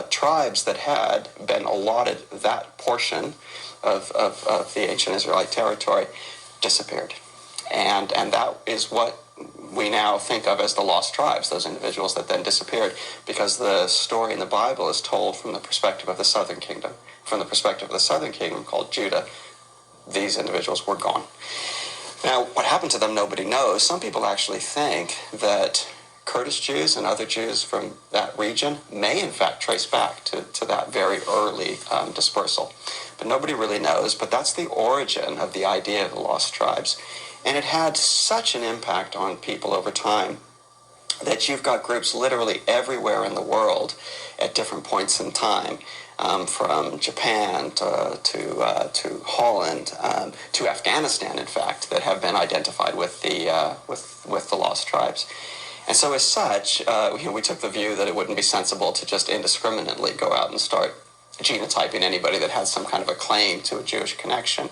tribes that had been allotted that portion of the ancient Israelite territory disappeared. And that is what we now think of as the lost tribes, those individuals that then disappeared, because the story in the Bible is told from the perspective of the southern kingdom. From the perspective of the southern kingdom, called Judah, these individuals were gone. Now, what happened to them, nobody knows. Some people actually think that Kurdish Jews and other Jews from that region may in fact trace back to that very early dispersal. But nobody really knows. But that's the origin of the idea of the lost tribes. And it had such an impact on people over time that you've got groups literally everywhere in the world at different points in time, from Japan to Holland to Afghanistan, in fact, that have been identified with the lost tribes. And so as such, we took the view that it wouldn't be sensible to just indiscriminately go out and start genotyping anybody that has some kind of a claim to a Jewish connection.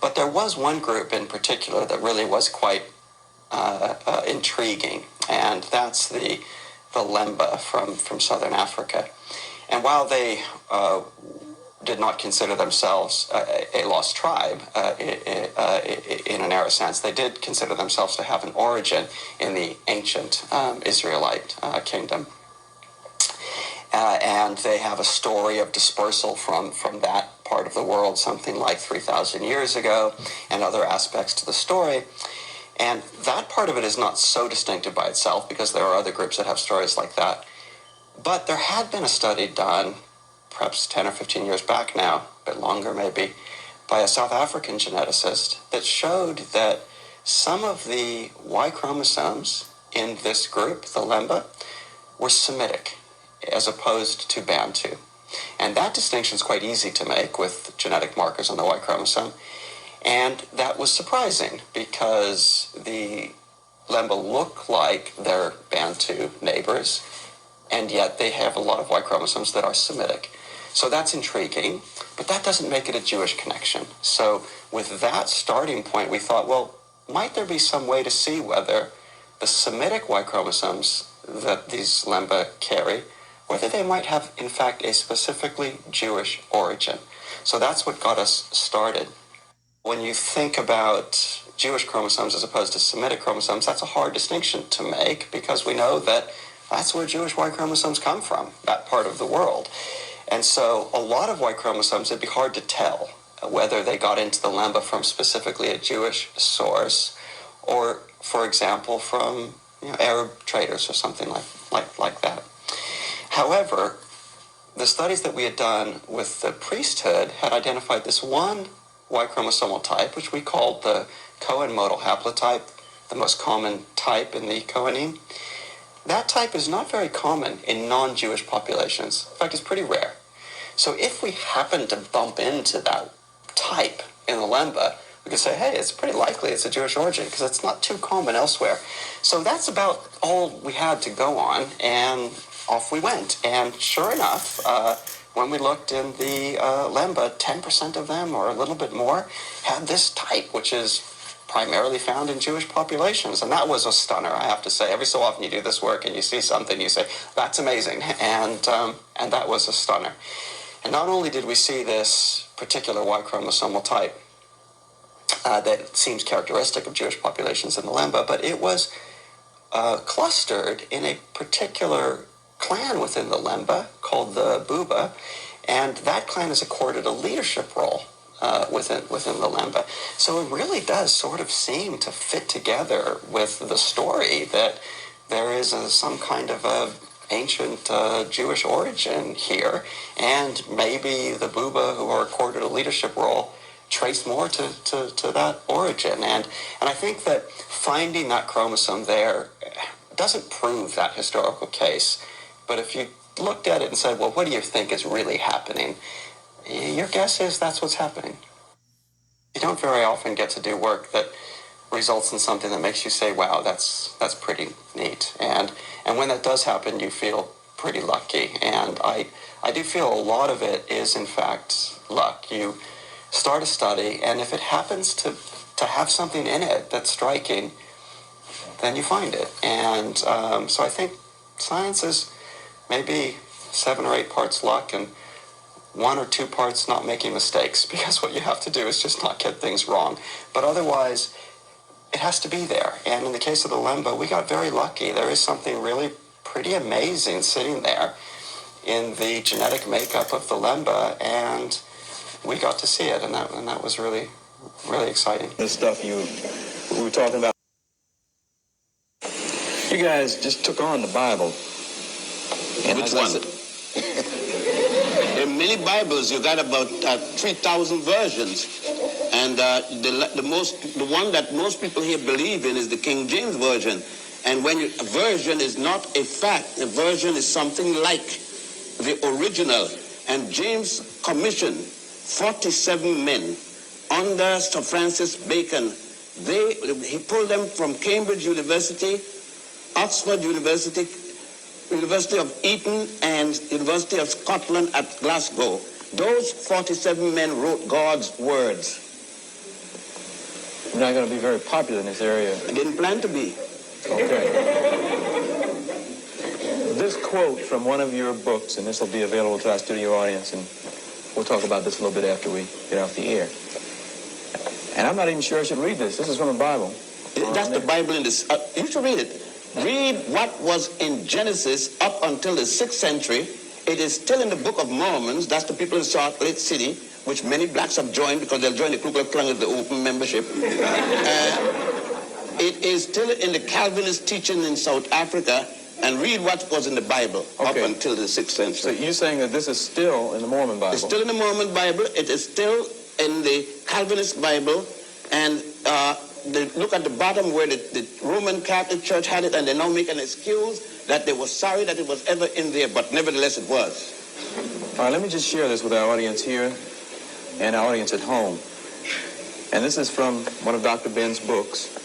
But there was one group in particular that really was quite intriguing, and that's the Lemba from southern Africa. And while they did not consider themselves a lost tribe in a narrow sense, they did consider themselves to have an origin in the ancient Israelite kingdom. And they have a story of dispersal from that part of the world, something like 3,000 years ago, and other aspects to the story. And that part of it is not so distinctive by itself, because there are other groups that have stories like that. But there had been a study done, perhaps 10 or 15 years back now, a bit longer maybe, by a South African geneticist that showed that some of the Y chromosomes in this group, the Lemba, were Semitic as opposed to Bantu. And that distinction is quite easy to make with genetic markers on the Y chromosome. And that was surprising because the Lemba look like their Bantu neighbors, and yet they have a lot of Y chromosomes that are Semitic. So that's intriguing, but that doesn't make it a Jewish connection. So with that starting point, we thought, well, might there be some way to see whether the Semitic Y chromosomes that these Lemba carry, whether they might have, in fact, a specifically Jewish origin. So that's what got us started. When you think about Jewish chromosomes as opposed to Semitic chromosomes, that's a hard distinction to make because we know that that's where Jewish Y chromosomes come from, that part of the world. And so a lot of Y chromosomes, it'd be hard to tell whether they got into the Lemba from specifically a Jewish source or, for example, from Arab traders or something like that. However, the studies that we had done with the priesthood had identified this one Y chromosomal type, which we called the Cohen modal haplotype, the most common type in the Cohenine. That type is not very common in non-Jewish populations. In fact, it's pretty rare. So if we happen to bump into that type in the Lemba, we could say, hey, it's pretty likely it's a Jewish origin because it's not too common elsewhere. So that's about all we had to go on, and off we went. And sure enough, when we looked in the Lemba, 10% of them or a little bit more had this type, which is primarily found in Jewish populations. And that was a stunner, I have to say. Every so often you do this work and you see something, you say, that's amazing. And that was a stunner. And not only did we see this particular Y chromosomal type that seems characteristic of Jewish populations in the Lemba, but it was clustered in a particular clan within the Lemba called the Buba, and that clan is accorded a leadership role within the Lemba. So it really does sort of seem to fit together with the story that there is some kind of a ancient Jewish origin here, and maybe the Buba who are accorded a leadership role trace more to that origin. And I think that finding that chromosome there doesn't prove that historical case. But if you looked at it and said, well, what do you think is really happening? Your guess is that's what's happening. You don't very often get to do work that results in something that makes you say, wow, that's pretty neat. And when that does happen, you feel pretty lucky. And I do feel a lot of it is, in fact, luck. You start a study, and if it happens to have something in it that's striking, then you find it. And so I think science is maybe 7 or 8 parts luck and 1 or 2 parts not making mistakes, because what you have to do is just not get things wrong. But otherwise, it has to be there. And in the case of the Lemba, we got very lucky. There is something really pretty amazing sitting there in the genetic makeup of the Lemba, and we got to see it, and that was really, really exciting. The stuff we were talking about. You guys just took on the Bible. And which one? In many Bibles, you got about 3,000 versions, and the one that most people here believe in is the King James version. And when a version is not a fact, a version is something like the original. And James commissioned 47 men under Sir Francis Bacon. He pulled them from Cambridge University, Oxford University, University of Eton, and University of Scotland at Glasgow. Those 47 men wrote God's words. You're not going to be very popular in this area. I didn't plan to be. Okay. This quote from one of your books, and this will be available to our studio audience, and we'll talk about this a little bit after we get off the air. And I'm not even sure I should read this. This is from the Bible. That's the Bible in this. You should read it. Read what was in Genesis up until the 6th century. It is still in the Book of Mormons. That's the people in Salt Lake City, which many blacks have joined because they'll join the Ku Klux Klan as the open membership. It is still in the Calvinist teaching in South Africa. and read what was in the Bible up until the 6th century. So you're saying that this is still in the Mormon Bible? It's still in the Mormon Bible. It is still in the Calvinist Bible. And look at the bottom where the Roman Catholic Church had it, and they now make an excuse that they were sorry that it was ever in there, but nevertheless it was. All right, let me just share this with our audience here and our audience at home. And this is from one of Dr. Ben's books.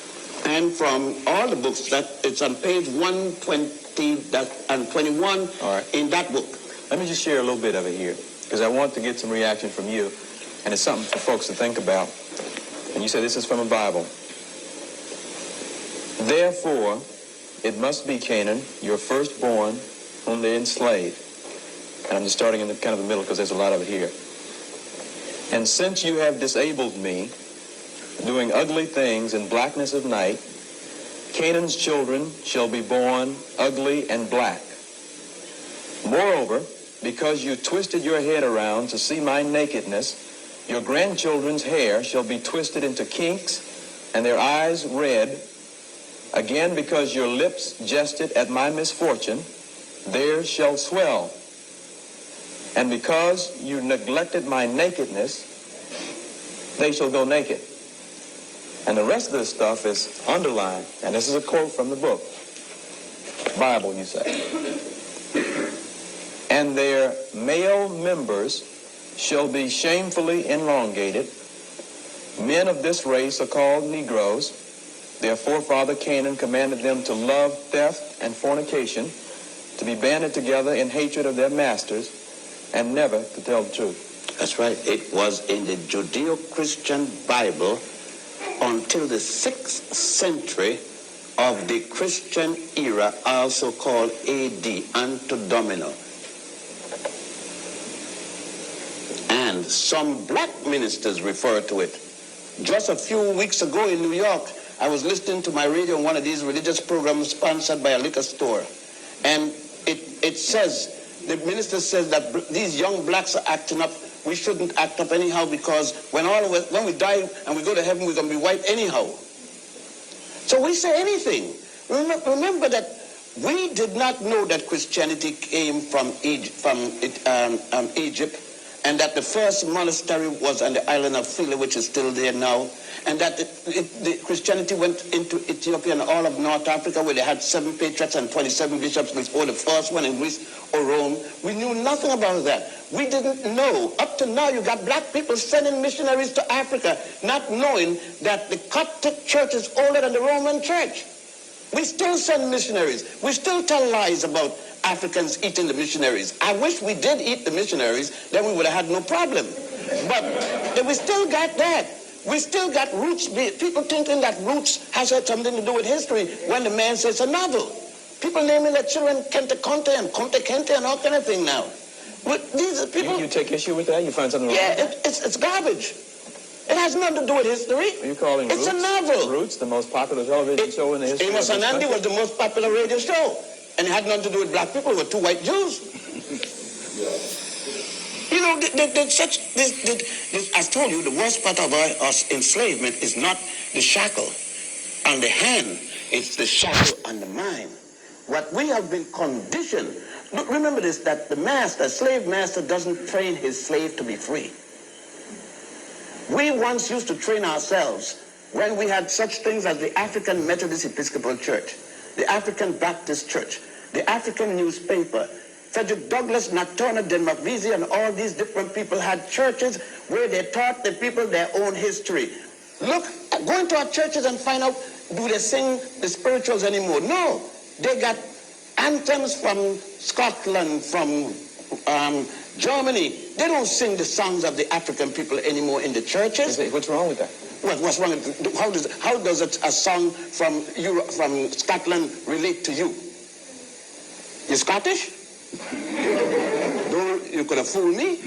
And from all the books, that it's on page 120 and 21 in that book. Let me just share a little bit of it here, because I want to get some reaction from you, and it's something for folks to think about. And you say this is from a Bible. Therefore, it must be Canaan, your firstborn, whom they enslaved. And I'm just starting in the kind of the middle because there's a lot of it here. And since you have disabled me, doing ugly things in blackness of night, Canaan's children shall be born ugly and black. Moreover, because you twisted your head around to see my nakedness, your grandchildren's hair shall be twisted into kinks, and their eyes red. Again, because your lips jested at my misfortune, theirs shall swell. And because you neglected my nakedness, they shall go naked. And the rest of this stuff is underlined. And this is a quote from the book. Bible, you say. And their male members shall be shamefully elongated. Men of this race are called Negroes. Their forefather Canaan commanded them to love theft and fornication, to be banded together in hatred of their masters, and never to tell the truth. That's right. It was in the Judeo-Christian Bible until the 6th century of the Christian era, also called AD, Anno Domini. And some black ministers refer to it. Just a few weeks ago in New York, I was listening to my radio on one of these religious programs sponsored by a liquor store. And it says, the minister says that these young blacks are acting up. We shouldn't act up anyhow, because when we die and we go to heaven, we're going to be white anyhow. So we say anything. Remember that we did not know that Christianity came from Egypt, and that the first monastery was on the island of Philae, which is still there now, and that the Christianity went into Ethiopia and all of North Africa, where they had 7 patriarchs and 27 bishops before the first one in Greece or Rome. We knew nothing about that. We didn't know. Up to now, you got black people sending missionaries to Africa, not knowing that the Coptic church is older than the Roman church. We still send missionaries. We still tell lies about Africans eating the missionaries. I wish we did eat the missionaries, then we would have had no problem. But we still got that. We still got roots. People thinking that roots has had something to do with history when the man says a novel. People naming their children Kente Conte and Conte Kente and all kind of thing now. But these are people. You take issue with that? You find something wrong? Yeah, it's garbage. It has nothing to do with history. Are you calling It's Roots? a novel. Roots, the most popular television show in the history Amos of and this Andy country? was the most popular radio show. And it had nothing to do with black people. It were 2 white Jews. You know, I told you, the worst part of our enslavement is not the shackle on the hand. It's the shackle on the mind. What we have been conditioned. Look, remember this, that the slave master doesn't train his slave to be free. We once used to train ourselves when we had such things as the African Methodist Episcopal Church, the African Baptist Church, the African newspaper. Frederick Douglass, Natona, Denmark-Vesey, and all these different people had churches where they taught the people their own history. Look, go into our churches and find out, do they sing the spirituals anymore? No. They got anthems from Scotland, from Germany. They don't sing the songs of the African people anymore in the churches. What's wrong with that? What's wrong? How does a song from Europe, from Scotland relate to you? You Scottish? You could have fooled me.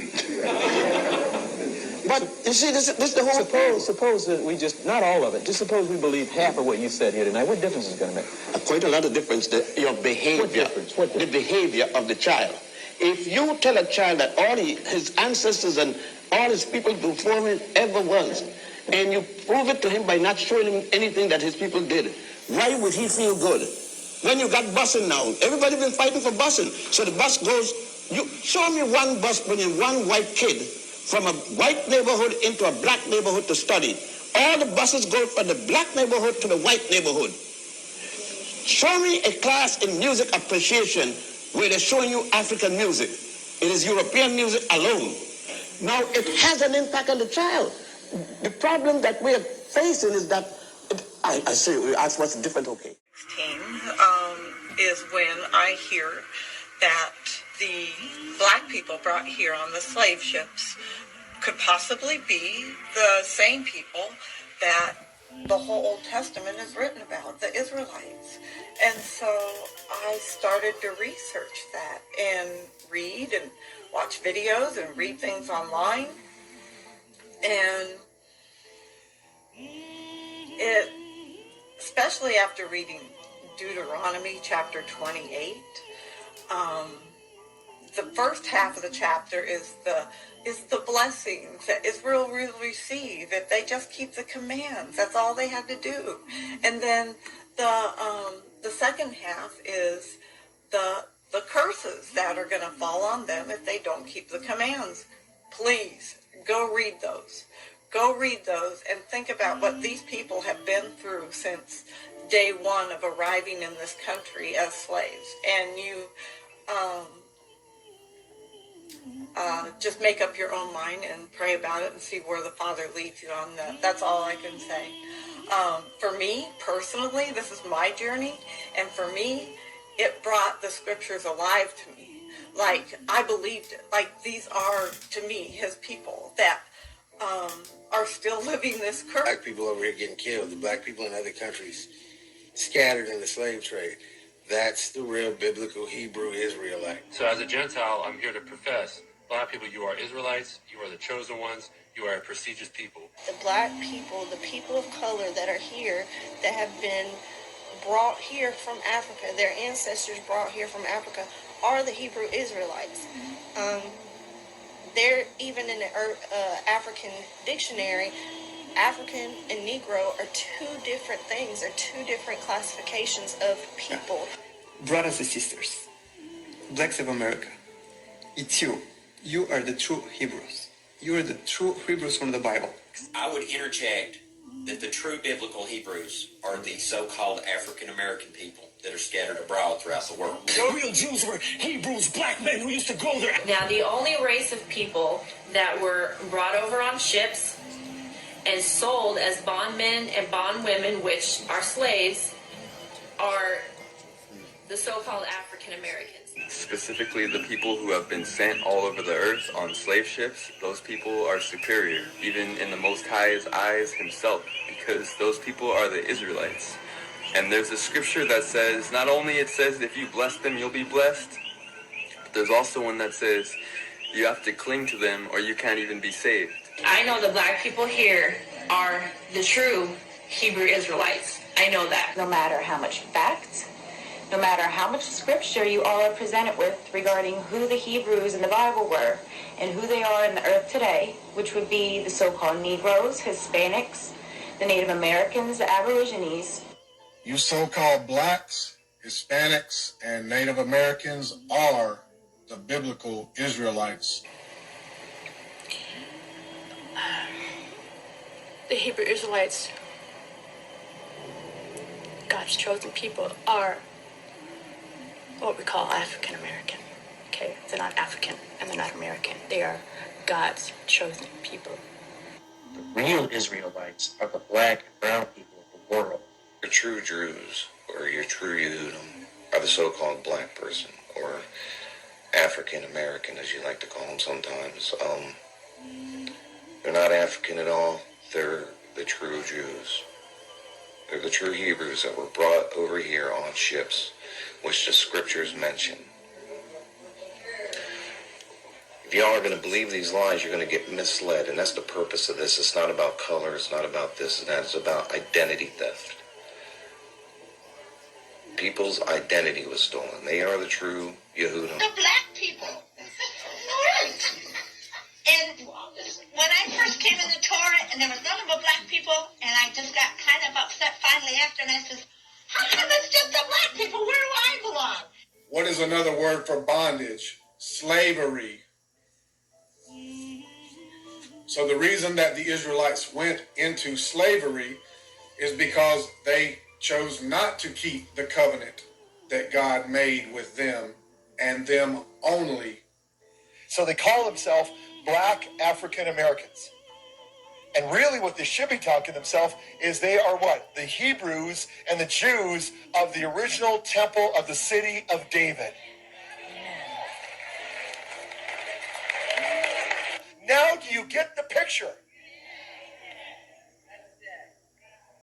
But you see, this is the whole thing. Suppose that we just, not all of it, just suppose we believe half of what you said here tonight. What difference is it going to make? Quite a lot of difference. Your behavior. What difference? The behavior of the child. If you tell a child that all his ancestors and all his people before him ever was, and you prove it to him by not showing him anything that his people did, why would he feel good? when you got busing now. Everybody been fighting for busing. So the bus goes, you show me one bus bringing one white kid from a white neighborhood into a black neighborhood to study. All the buses go from the black neighborhood to the white neighborhood. Show me a class in music appreciation where they're showing you African music. It is European music alone. Now it has an impact on the child. The problem that we are facing is that, I say, you ask what's different, okay. Is when I hear that the black people brought here on the slave ships could possibly be the same people that the whole Old Testament is written about, the Israelites. And so I started to research that and read and watch videos and read things online. And it, especially after reading Deuteronomy chapter 28, the first half of the chapter is the blessings that Israel will receive if they just keep the commands. That's all they had to do. And then the second half is the curses that are going to fall on them if they don't keep the commands. Please go read those. Go read those and think about what these people have been through since day one of arriving in this country as slaves. And you just make up your own mind and pray about it and see where the Father leads you on that. That's all I can say. For me, personally, this is my journey. And for me, it brought the scriptures alive to me. Like, I believed it. Like, these are, to me, his people that are still living this curse. Black people over here getting killed. The black people in other countries scattered in the slave trade. That's the real biblical Hebrew Israelite. So as a Gentile, I'm here to profess. Black people, you are Israelites. You are the chosen ones. You are a prestigious people. The black people, the people of color that are here, that have been brought here from Africa, their ancestors brought here from Africa, are the Hebrew Israelites. They're even in the African dictionary, African and Negro are two different things, are two different classifications of people. Brothers and sisters, blacks of America, it's you. You are the true Hebrews. You are the true Hebrews from the Bible. I would interject that the true biblical Hebrews are the so-called African American people that are scattered abroad throughout the world. The real Jews were Hebrews, black men who used to go there. Now, the only race of people that were brought over on ships and sold as bondmen and bondwomen, which are slaves, are the so-called African Americans. Specifically, the people who have been sent all over the earth on slave ships, those people are superior, even in the Most High's eyes himself, because those people are the Israelites. And there's a scripture that says, not only it says if you bless them, you'll be blessed, but there's also one that says you have to cling to them or you can't even be saved. I know the black people here are the true Hebrew Israelites. I know that. No matter how much facts, no matter how much scripture you all are presented with regarding who the Hebrews in the Bible were and who they are in the earth today, which would be the so-called Negroes, Hispanics, the Native Americans, the Aborigines. You so-called blacks, Hispanics, and Native Americans are the biblical Israelites. The Hebrew Israelites, God's chosen people, are what we call African American. Okay, they're not African and they're not American. They are God's chosen people. The real Israelites are the black and brown people of the world. Your true Jews, or your true Yehudim, are the so-called black person, or African American, as you like to call them sometimes. They're not African at all. They're the true Jews. They're the true Hebrews that were brought over here on ships, which the scriptures mention. If y'all are going to believe these lies, you're going to get misled, and that's the purpose of this. It's not about color, it's not about this and that, it's about identity theft. People's identity was stolen. They are the true Yehudim. The black people. Right. And when I first came in the Torah, and there was none but black people, and I just got kind of upset finally after, and I says, how That's just the black people. Where do I belong? What is another word for bondage? Slavery. So the reason that the Israelites went into slavery is because they chose not to keep the covenant that God made with them and them only. So they call themselves Black African Americans. And really what they should be talking themselves is they are what? The Hebrews and the Jews of the original temple of the city of David. Now do you get the picture?